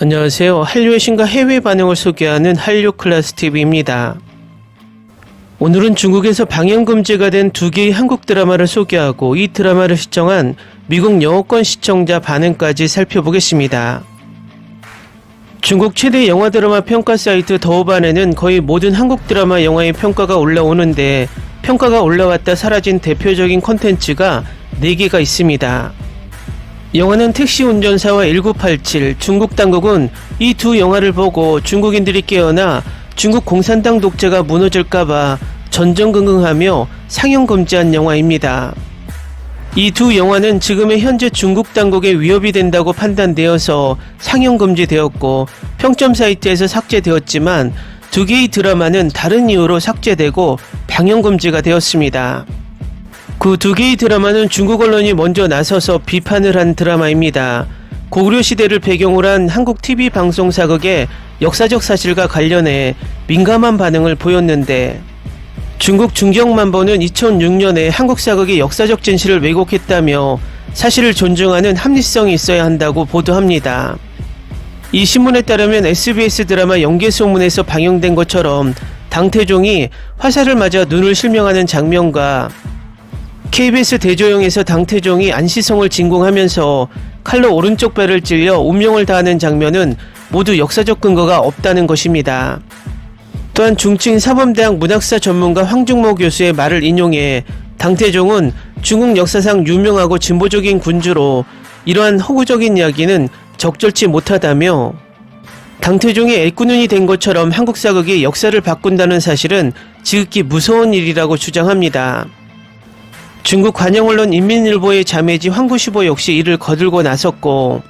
안녕하세요. 한류의 신과 해외 반응을 소개하는 한류클래스TV입니다. 오늘은 중국에서 방영 금지가 된 2개의 한국 드라마를 소개하고 이 드라마를 시청한 미국 영어권 시청자 반응까지 살펴보겠습니다. 중국 최대 영화 드라마 평가 사이트 더우반에는 거의 모든 한국 드라마 영화의 평가가 올라오는데 평가가 올라왔다 사라진 대표적인 콘텐츠가 4개가 있습니다. 영화는 택시 운전사와 1987, 중국 당국은 이 두 영화를 보고 중국인들이 깨어나 중국 공산당 독재가 무너질까봐 전전긍긍하며 상영 금지한 영화입니다. 이 두 영화는 지금의 현재 중국 당국에 위협이 된다고 판단되어서 상영 금지되었고 평점 사이트에서 삭제되었지만 2개의 드라마는 다른 이유로 삭제되고 방영 금지가 되었습니다. 그 2개의 드라마는 중국 언론이 먼저 나서서 비판을 한 드라마입니다. 고구려 시대를 배경으로 한 한국 TV 방송 사극의 역사적 사실과 관련해 민감한 반응을 보였는데 중국 중경만보는 2006년에 한국 사극의 역사적 진실을 왜곡했다며 사실을 존중하는 합리성이 있어야 한다고 보도합니다. 이 신문에 따르면 SBS 드라마 영계소문에서 방영된 것처럼 당태종이 화살을 맞아 눈을 실명하는 장면과 KBS 대조영에서 당태종이 안시성을 진공하면서 칼로 오른쪽 배를 찔려 운명을 다하는 장면은 모두 역사적 근거가 없다는 것입니다. 또한 중칭 사범대학 문학사 전문가 황중모 교수의 말을 인용해 당태종은 중국 역사상 유명하고 진보적인 군주로 이러한 허구적인 이야기는 적절치 못하다며 당태종이 애꾸눈이 된 것처럼 한국 사극이 역사를 바꾼다는 사실은 지극히 무서운 일이라고 주장합니다. 중국 관영언론 인민일보의 자매지 황구시보 역시 이를 거들고 나섰고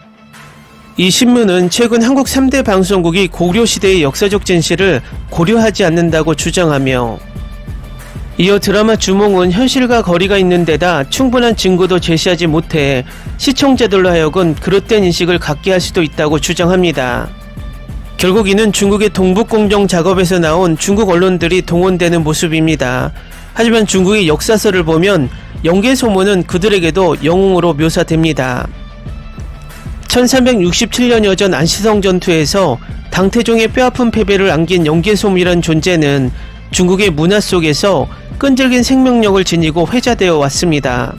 이 신문은 최근 한국 3대 방송국이 고구려시대의 역사적 진실을 고려하지 않는다고 주장하며 이어 드라마 주몽은 현실과 거리가 있는 데다 충분한 증거도 제시하지 못해 시청자들로 하여금 그릇된 인식을 갖게 할 수도 있다고 주장합니다. 결국 이는 중국의 동북공정 작업에서 나온 중국 언론들이 동원되는 모습입니다. 하지만 중국의 역사서를 보면 영계소문은 그들에게도 영웅으로 묘사됩니다. 1367년여 전 안시성 전투에서 당태종의 뼈아픈 패배를 안긴 영계소문이란 존재는 중국의 문화 속에서 끈질긴 생명력을 지니고 회자되어 왔습니다.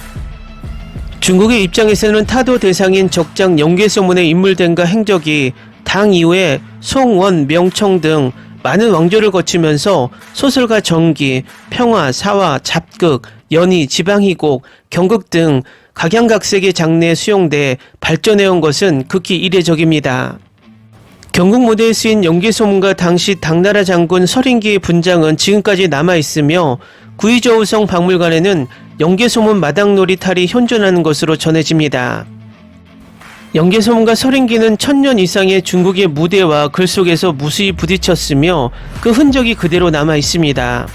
중국의 입장에서는 타도 대상인 적장 영계소문의 인물됨과 행적이 당 이후에 송, 원, 명청 등 많은 왕조를 거치면서 소설과 전기, 평화, 사화, 잡극, 연희, 지방희곡, 경극 등 각양각색의 장르에 수용돼 발전해온 것은 극히 이례적입니다. 경극 무대에 쓰인 영계소문과 당시 당나라 장군 서린기의 분장은 지금까지 남아있으며 구의저우성 박물관에는 영계소문 마당놀이 탈이 현존하는 것으로 전해집니다. 영계소문과 서린기는 1000년 이상의 중국의 무대와 글 속에서 무수히 부딪혔으며 그 흔적이 그대로 남아 있습니다.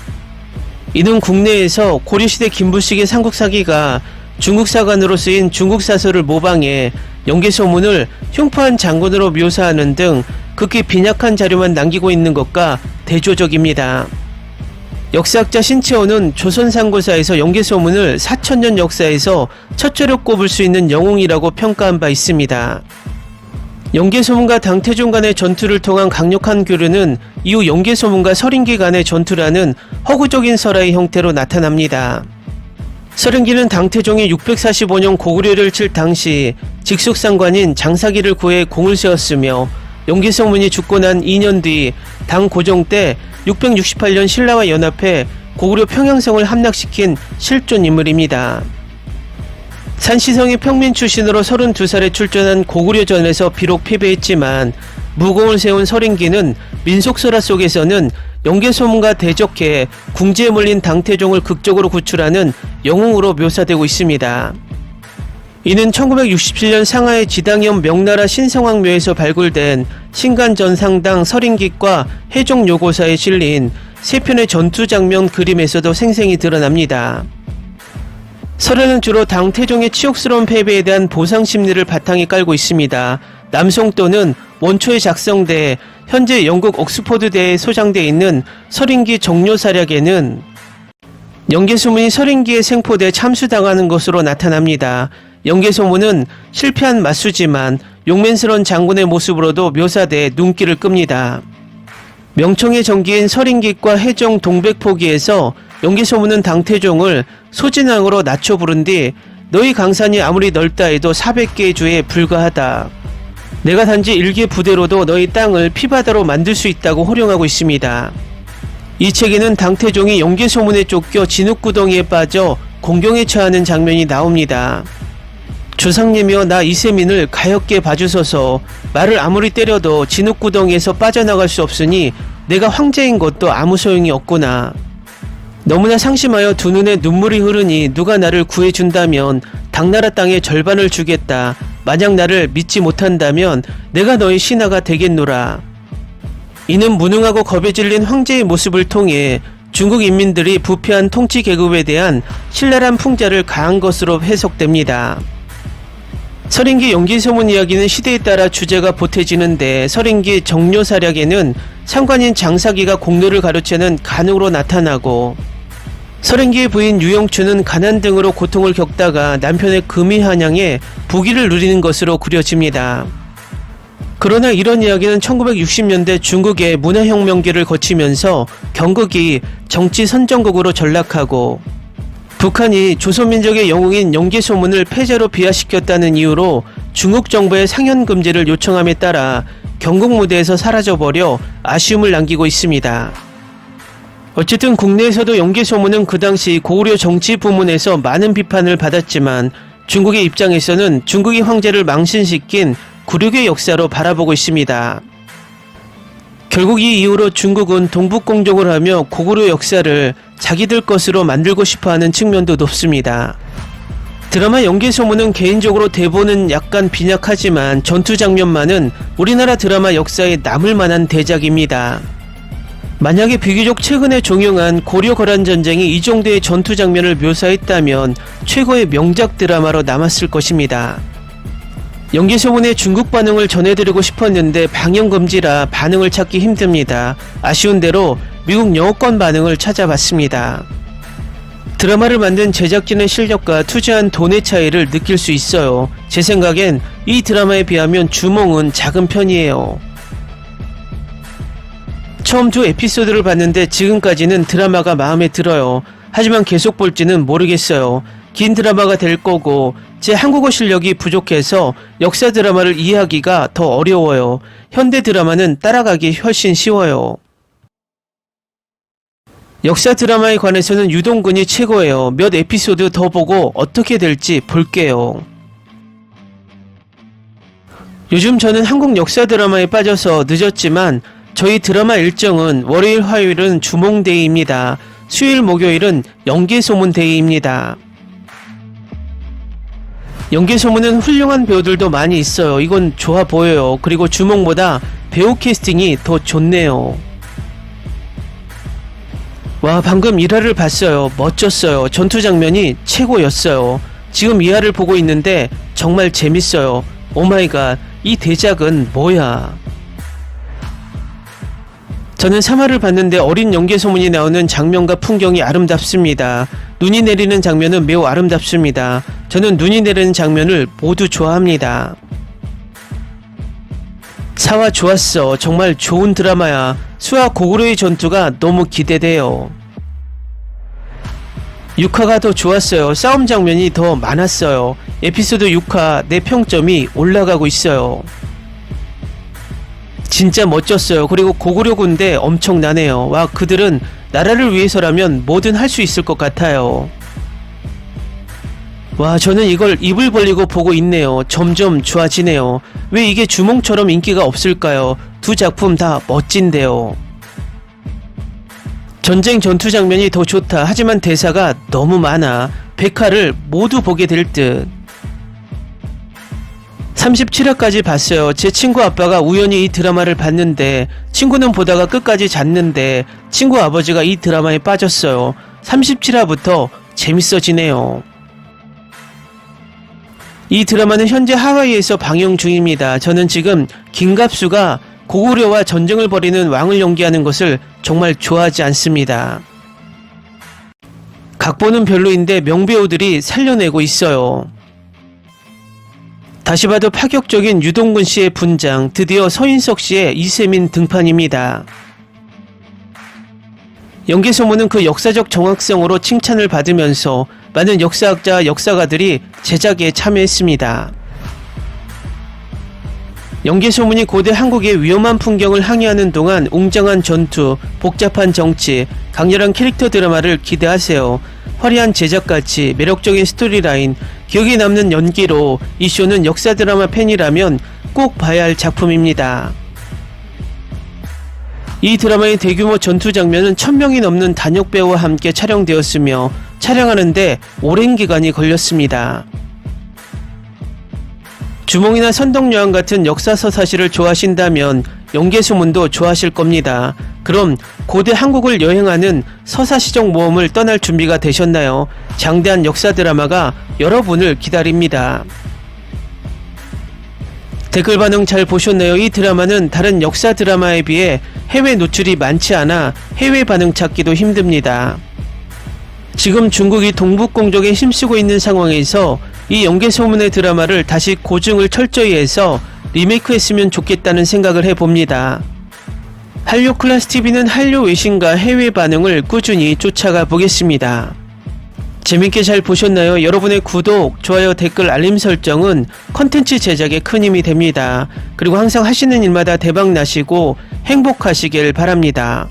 이는 국내에서 고려시대 김부식의 삼국사기가 중국사관으로 쓰인 중국사설을 모방해 영계소문을 흉포한 장군으로 묘사하는 등 극히 빈약한 자료만 남기고 있는 것과 대조적입니다. 역사학자 신채호는 조선상고사에서 영계소문을 4000년 역사에서 첫째로 꼽을 수 있는 영웅이라고 평가한 바 있습니다. 영계소문과 당태종 간의 전투를 통한 강력한 교류는 이후 영계소문과 서린기 간의 전투라는 허구적인 설화의 형태로 나타납니다. 서린기는 당태종이 645년 고구려를 칠 당시 직속상관인 장사기를 구해 공을 세웠으며 영계소문이 죽고 난 2년 뒤 당 고종 때 668년 신라와 연합해 고구려 평양성을 함락시킨 실존 인물입니다. 산시성의 평민 출신으로 32살에 출전한 고구려전에서 비록 패배했지만 무공을 세운 서린기는 민속설화 속에서는 영계소문과 대적해 궁지에 몰린 당태종을 극적으로 구출하는 영웅으로 묘사되고 있습니다. 이는 1967년 상하이 지당현 명나라 신성왕묘에서 발굴된 신간전상당 서린기과 해종요고사에 실린 3편의 전투장면 그림에서도 생생히 드러납니다. 설화는 주로 당태종의 치욕스러운 패배에 대한 보상 심리를 바탕에 깔고 있습니다. 남송도는 원초에 작성돼 현재 영국 옥스포드대에 소장되어 있는 서린기 정료사략에는 영계소문이 서린기에 생포돼 참수당하는 것으로 나타납니다. 영계소문은 실패한 맞수지만 용맨스러운 장군의 모습으로도 묘사돼 눈길을 끕니다. 명청의 전기인 설인깃과 해종 동백포기에서 연기소문은 당태종을 소진왕으로 낮춰 부른 뒤 너희 강산이 아무리 넓다 해도 400개의 주에 불과하다. 내가 단지 1개 부대로도 너희 땅을 피바다로 만들 수 있다고 호령하고 있습니다. 이 책에는 당태종이 연개소문에 쫓겨 진흙구덩이에 빠져 공경에 처하는 장면이 나옵니다. 조상님이여 나 이세민을 가엾게 봐주소서. 말을 아무리 때려도 진흙구덩이에서 빠져나갈 수 없으니 내가 황제인 것도 아무 소용이 없구나. 너무나 상심하여 두 눈에 눈물이 흐르니 누가 나를 구해준다면 당나라 땅의 절반을 주겠다. 만약 나를 믿지 못한다면 내가 너의 신하가 되겠노라. 이는 무능하고 겁에 질린 황제의 모습을 통해 중국 인민들이 부패한 통치 계급에 대한 신랄한 풍자를 가한 것으로 해석됩니다. 설인기 연기소문 이야기는 시대에 따라 주제가 보태지는데 설인기 정료사략에는 상관인 장사기가 공로를 가로채는 간으로 나타나고 설인기의 부인 유영추는 가난 등으로 고통을 겪다가 남편의 금이 한양에 부귀를 누리는 것으로 그려집니다. 그러나 이런 이야기는 1960년대 중국의 문화혁명기를 거치면서 경극이 정치 선정국으로 전락하고 북한이 조선민족의 영웅인 연개소문을 폐자로 비하시켰다는 이유로 중국 정부의 상연 금지를 요청함에 따라 경극 무대에서 사라져버려 아쉬움을 남기고 있습니다. 어쨌든 국내에서도 연개소문은 그 당시 고구려 정치 부문에서 많은 비판을 받았지만 중국의 입장에서는 중국이 황제를 망신시킨 굴욕의 역사로 바라보고 있습니다. 결국 이 이후로 중국은 동북공정을 하며 고구려 역사를 자기들 것으로 만들고 싶어하는 측면도 높습니다. 드라마 연개소문은 개인적으로 대본은 약간 빈약하지만 전투 장면만은 우리나라 드라마 역사에 남을 만한 대작입니다. 만약에 비교적 최근에 종영한 고려 거란 전쟁이 이 정도의 전투 장면을 묘사했다면 최고의 명작 드라마로 남았을 것입니다. 연개소문의 중국 반응을 전해드리고 싶었는데 방영금지라 반응을 찾기 힘듭니다. 아쉬운 대로 미국 영어권 반응을 찾아봤습니다. 드라마를 만든 제작진의 실력과 투자한 돈의 차이를 느낄 수 있어요. 제 생각엔 이 드라마에 비하면 주몽은 작은 편이에요. 처음 두 에피소드를 봤는데 지금까지는 드라마가 마음에 들어요. 하지만 계속 볼지는 모르겠어요. 긴 드라마가 될 거고 제 한국어 실력이 부족해서 역사 드라마를 이해하기가 더 어려워요. 현대 드라마는 따라가기 훨씬 쉬워요. 역사 드라마에 관해서는 유동근이 최고예요. 몇 에피소드 더 보고 어떻게 될지 볼게요. 요즘 저는 한국 역사 드라마에 빠져서 늦었지만 저희 드라마 일정은 월요일 화요일은 주몽데이입니다. 수요일 목요일은 연개소문데이입니다. 연개소문은 훌륭한 배우들도 많이 있어요. 이건 좋아 보여요. 그리고 주몽보다 배우 캐스팅이 더 좋네요. 와, 방금 1화를 봤어요. 멋졌어요. 전투 장면이 최고였어요. 지금 2화를 보고 있는데 정말 재밌어요. 오마이갓, 이 대작은 뭐야. 저는 3화를 봤는데 어린 연개소문이 나오는 장면과 풍경이 아름답습니다. 눈이 내리는 장면은 매우 아름답습니다. 저는 눈이 내리는 장면을 모두 좋아합니다. 4화 좋았어. 정말 좋은 드라마야. 수아 고구려의 전투가 너무 기대돼요. 6화가 더 좋았어요. 싸움 장면이 더 많았어요. 에피소드 6화 내 평점이 올라가고 있어요. 진짜 멋졌어요. 그리고 고구려 군대 엄청나네요. 와, 그들은 나라를 위해서라면 뭐든 할 수 있을 것 같아요. 와, 저는 이걸 입을 벌리고 보고 있네요. 점점 좋아지네요. 왜 이게 주몽처럼 인기가 없을까요? 두 작품 다 멋진데요. 전쟁 전투 장면이 더 좋다. 하지만 대사가 너무 많아. 백화를 모두 보게 될 듯. 37화까지 봤어요. 제 친구 아빠가 우연히 이 드라마를 봤는데 친구는 보다가 끝까지 잤는데 친구 아버지가 이 드라마에 빠졌어요. 37화부터 재밌어지네요. 이 드라마는 현재 하와이에서 방영 중입니다. 저는 지금 김갑수가 고구려와 전쟁을 벌이는 왕을 연기하는 것을 정말 좋아하지 않습니다. 각본은 별로인데 명배우들이 살려내고 있어요. 다시 봐도 파격적인 유동근 씨의 분장, 드디어 서인석 씨의 이세민 등판입니다. 연기 소문은 그 역사적 정확성으로 칭찬을 받으면서 많은 역사학자, 역사가들이 제작에 참여했습니다. 연기 소문이 고대 한국의 위험한 풍경을 항해하는 동안 웅장한 전투, 복잡한 정치, 강렬한 캐릭터 드라마를 기대하세요. 화려한 제작가치, 매력적인 스토리라인, 기억에 남는 연기로 이 쇼는 역사 드라마 팬이라면 꼭 봐야 할 작품입니다. 이 드라마의 대규모 전투 장면은 1000명이 넘는 단역 배우와 함께 촬영되었으며 촬영하는데 오랜 기간이 걸렸습니다. 주몽이나 선덕여왕 같은 역사서 사실을 좋아하신다면 연개소문도 좋아하실 겁니다. 그럼 고대 한국을 여행하는 서사시적 모험을 떠날 준비가 되셨나요? 장대한 역사 드라마가 여러분을 기다립니다. 댓글 반응 잘 보셨나요? 이 드라마는 다른 역사 드라마에 비해 해외 노출이 많지 않아 해외 반응 찾기도 힘듭니다. 지금 중국이 동북공정에 힘쓰고 있는 상황에서 이 연개소문의 드라마를 다시 고증을 철저히 해서 리메이크했으면 좋겠다는 생각을 해봅니다. 한류클래스TV는 한류 외신과 해외 반응을 꾸준히 쫓아가 보겠습니다. 재밌게 잘 보셨나요? 여러분의 구독, 좋아요, 댓글, 알림 설정은 컨텐츠 제작에 큰 힘이 됩니다. 그리고 항상 하시는 일마다 대박 나시고 행복하시길 바랍니다.